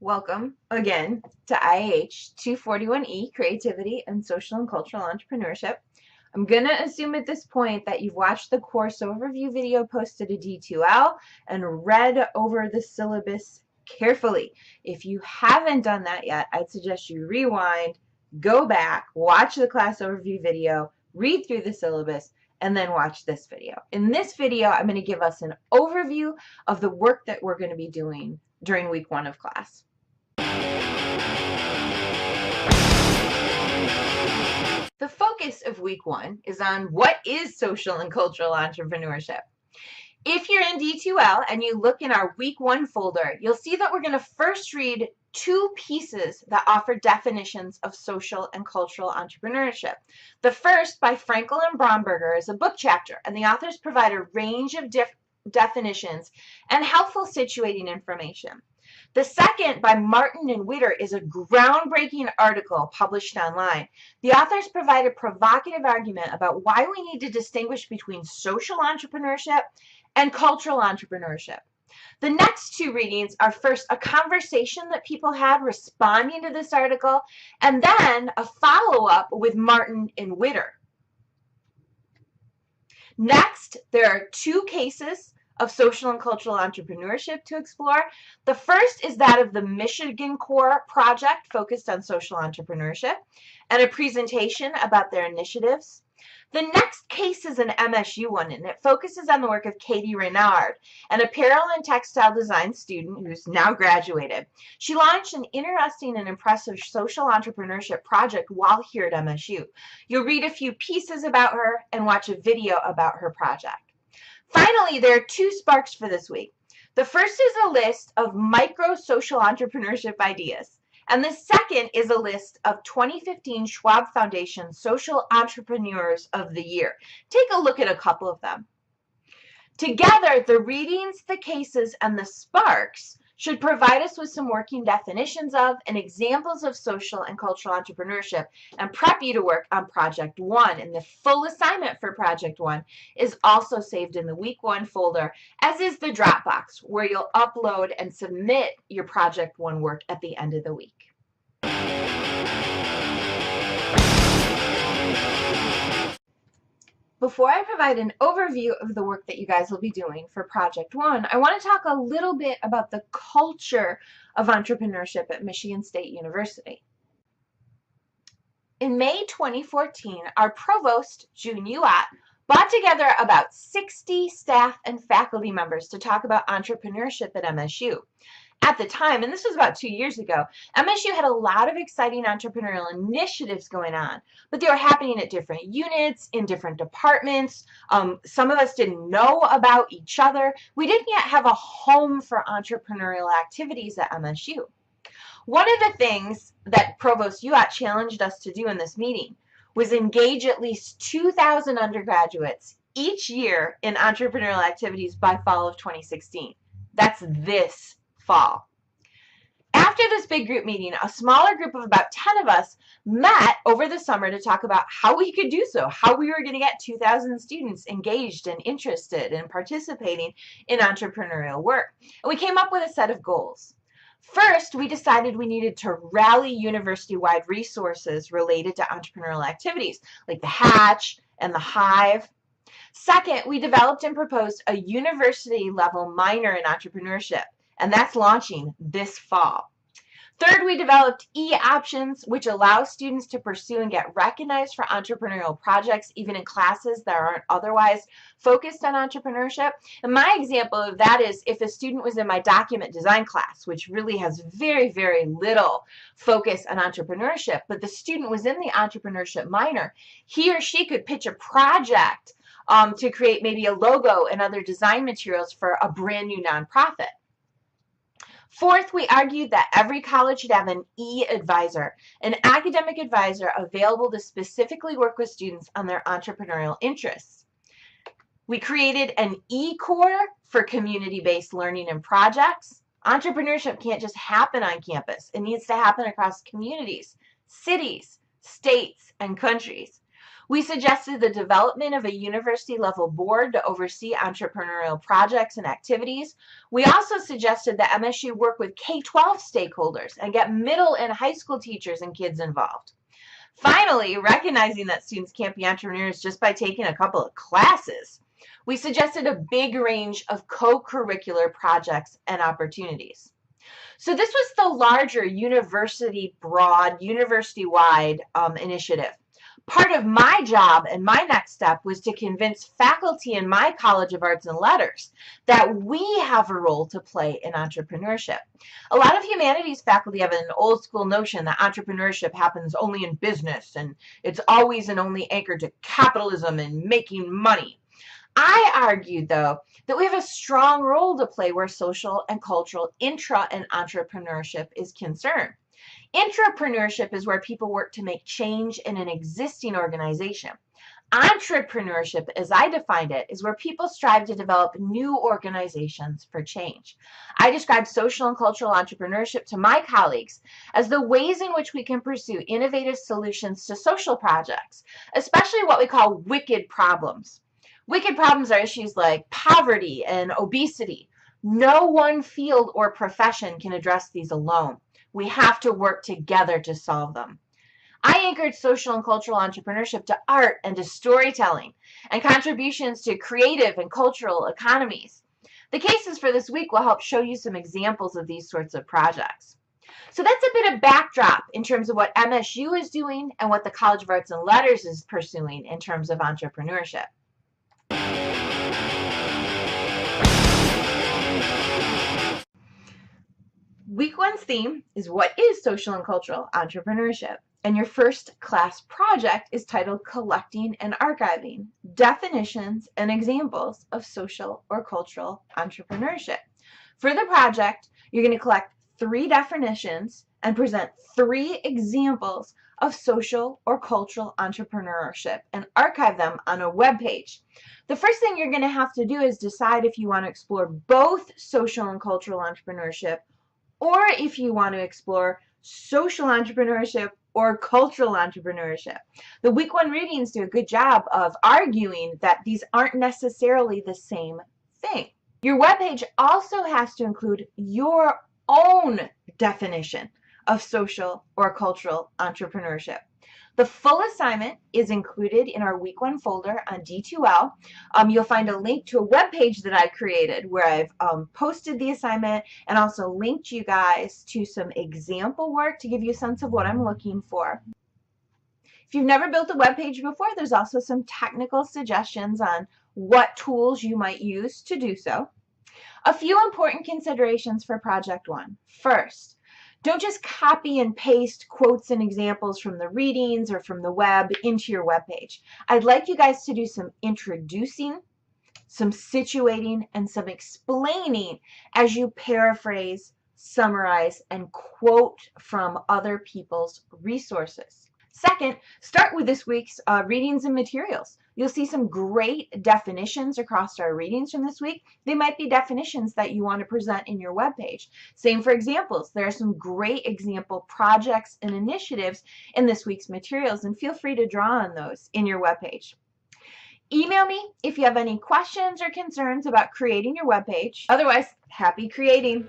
Welcome again to IAH 241E, Creativity and Social and Cultural Entrepreneurship. I'm going to assume at this point that you've watched the course overview video posted to D2L and read over the syllabus carefully. If you haven't done that yet, I'd suggest you rewind, go back, watch the class overview video, read through the syllabus, and then watch this video. In this video, I'm going to give us an overview of the work that we're going to be doing during week 1 of class. The focus of week 1 is on what is social and cultural entrepreneurship. If you're in D2L and you look in our week 1 folder, you'll see that we're going to first read 2 pieces that offer definitions of social and cultural entrepreneurship. The first, by Frankel and Bromberger, is a book chapter, and the authors provide a range of definitions and helpful situating information. The second, by Martin and Witter, is a groundbreaking article published online. The authors provide a provocative argument about why we need to distinguish between social entrepreneurship and cultural entrepreneurship. The next 2 readings are first a conversation that people had responding to this article, and then a follow-up with Martin and Witter. Next, there are 2 cases of social and cultural entrepreneurship to explore. The first is that of the Michigan Core project focused on social entrepreneurship and a presentation about their initiatives. The next case is an MSU one, and it focuses on the work of Katie Reynard, an apparel and textile design student who's now graduated. She launched an interesting and impressive social entrepreneurship project while here at MSU. You'll read a few pieces about her and watch a video about her project. Finally, there are 2 sparks for this week. The first is a list of micro social entrepreneurship ideas, and the second is a list of 2015 Schwab Foundation Social Entrepreneurs of the Year. Take a look at a couple of them. Together, the readings, the cases, and the sparks should provide us with some working definitions of and examples of social and cultural entrepreneurship and prep you to work on Project 1. And the full assignment for Project 1 is also saved in the week 1 folder, as is the Dropbox, where you'll upload and submit your Project 1 work at the end of the week. Before I provide an overview of the work that you guys will be doing for Project 1, I want to talk a little bit about the culture of entrepreneurship at Michigan State University. In May 2014, our provost, June Uat, brought together about 60 staff and faculty members to talk about entrepreneurship at MSU. At the time, and this was about 2 years ago, MSU had a lot of exciting entrepreneurial initiatives going on, but they were happening at different units, in different departments. Some of us didn't know about each other. We didn't yet have a home for entrepreneurial activities at MSU. One of the things that Provost Uat challenged us to do in this meeting was engage at least 2,000 undergraduates each year in entrepreneurial activities by fall of 2016. That's this fall. After this big group meeting, a smaller group of about 10 of us met over the summer to talk about how we could do so, how we were going to get 2,000 students engaged and interested in participating in entrepreneurial work. And we came up with a set of goals. First, we decided we needed to rally university-wide resources related to entrepreneurial activities, like the Hatch and the Hive. Second, we developed and proposed a university-level minor in entrepreneurship, and that's launching this fall. Third, we developed e-options, which allow students to pursue and get recognized for entrepreneurial projects, even in classes that aren't otherwise focused on entrepreneurship. And my example of that is if a student was in my document design class, which really has very, very little focus on entrepreneurship, but the student was in the entrepreneurship minor, he or she could pitch a project to create maybe a logo and other design materials for a brand new nonprofit. Fourth, we argued that every college should have an e-advisor, an academic advisor available to specifically work with students on their entrepreneurial interests. We created an e-core for community-based learning and projects. Entrepreneurship can't just happen on campus. It needs to happen across communities, cities, states, and countries. We suggested the development of a university-level board to oversee entrepreneurial projects and activities. We also suggested that MSU work with K-12 stakeholders and get middle and high school teachers and kids involved. Finally, recognizing that students can't be entrepreneurs just by taking a couple of classes, we suggested a big range of co-curricular projects and opportunities. So this was the larger university-broad, university-wide initiative. Part of my job and my next step was to convince faculty in my College of Arts and Letters that we have a role to play in entrepreneurship. A lot of humanities faculty have an old school notion that entrepreneurship happens only in business and it's always and only anchored to capitalism and making money. I argued, though, that we have a strong role to play where social and cultural intra and entrepreneurship is concerned. Intrapreneurship is where people work to make change in an existing organization. Entrepreneurship, as I defined it, is where people strive to develop new organizations for change. I describe social and cultural entrepreneurship to my colleagues as the ways in which we can pursue innovative solutions to social projects, especially what we call wicked problems. Wicked problems are issues like poverty and obesity. No one field or profession can address these alone. We have to work together to solve them. I anchored social and cultural entrepreneurship to art and to storytelling and contributions to creative and cultural economies. The cases for this week will help show you some examples of these sorts of projects. So that's a bit of backdrop in terms of what MSU is doing and what the College of Arts and Letters is pursuing in terms of entrepreneurship. Week one's theme is what is social and cultural entrepreneurship? And your first class project is titled Collecting and Archiving, Definitions and Examples of Social or Cultural Entrepreneurship. For the project, you're going to collect 3 definitions and present 3 examples of social or cultural entrepreneurship and archive them on a web page. The first thing you're going to have to do is decide if you want to explore both social and cultural entrepreneurship or if you want to explore social entrepreneurship or cultural entrepreneurship. The week 1 readings do a good job of arguing that these aren't necessarily the same thing. Your webpage also has to include your own definition of social or cultural entrepreneurship. The full assignment is included in our week 1 folder on D2L. You'll find a link to a web page that I created where I've posted the assignment and also linked you guys to some example work to give you a sense of what I'm looking for. If you've never built a web page before, there's also some technical suggestions on what tools you might use to do so. A few important considerations for Project 1. First, don't just copy and paste quotes and examples from the readings or from the web into your webpage. I'd like you guys to do some introducing, some situating, and some explaining as you paraphrase, summarize, and quote from other people's resources. Second, start with this week's readings and materials. You'll see some great definitions across our readings from this week. They might be definitions that you want to present in your webpage. Same for examples. There are some great example projects and initiatives in this week's materials, and feel free to draw on those in your webpage. Email me if you have any questions or concerns about creating your webpage. Otherwise, happy creating!